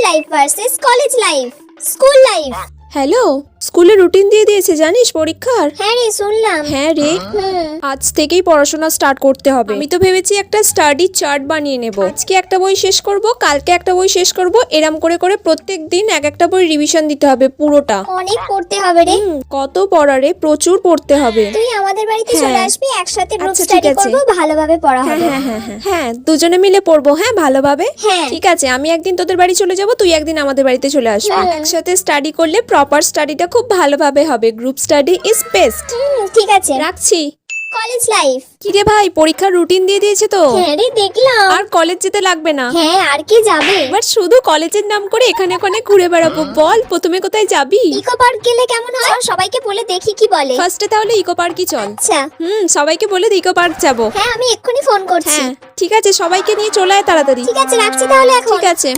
Life versus college life, school life. Hello, স্কুলে routine দিয়ে দিয়েছে জানিস পরীক্ষার। হ্যাঁ রে, শুনলাম। হ্যাঁ রে, আজ থেকেই পড়াশোনা স্টার্ট করতে হবে। আমি তো ভেবেছি একটা স্টাডি চার্ট বানিয়ে নেব। আজকে একটা বই শেষ করব, কালকে একটা বই শেষ করব, এরম করে করে প্রত্যেক দিন এক একটা বই রিভিশন দিতে হবে পুরোটা। অনেক পড়তে হবে রে। কত পড়া রে, প্রচুর পড়তে হবে। তুই আমাদের বাড়িতে চলে আসবি, একসাথে গ্রুপ আচ্ছা, ঠিক স্টাডি আছে। করব, ভালোভাবে পড়া হবে। হ্যাঁ, দুজনে মিলে পড়বো। হ্যাঁ, ভালোভাবে। হ্যাঁ। ঠিক আছে, আমি একদিন তোদের বাড়ি চলে যাব, তুই একদিন আমাদের বাড়িতে চলে আসবি। একসাথে স্টাডি করলে প্রপার স্টাডিটা খুব ভালোভাবে হবে। Group study is best. ঠিক আছে, রাখছি। College life. কিরে ভাই, পরীক্ষার রুটিন দিয়ে দিয়েছে তো? হ্যাঁ রে, দেখলাম। আর কলেজ যেতে লাগবে না। হ্যাঁ, আর কি যাবে? এবার শুধু কলেজের নাম করে এখানে ওখানে ঘুরে বেড়াবো। বল প্রথমে কোথায় যাবি? ইকো পার্ক গেলে কেমন হয়? চল সবাইকে বলে দেখি কি বলে। ফার্স্টে তাহলে ইকো পার্কই চল। আচ্ছা। সবাইকে বলে ইকো পার্ক যাবো। হ্যাঁ, আমি এক্ষুনি ফোন করছি। হ্যাঁ, ঠিক আছে, সবাইকে নিয়ে চলে আয় তাড়াতাড়ি। ঠিক আছে, রাখছি তাহলে এখন। ঠিক আছে।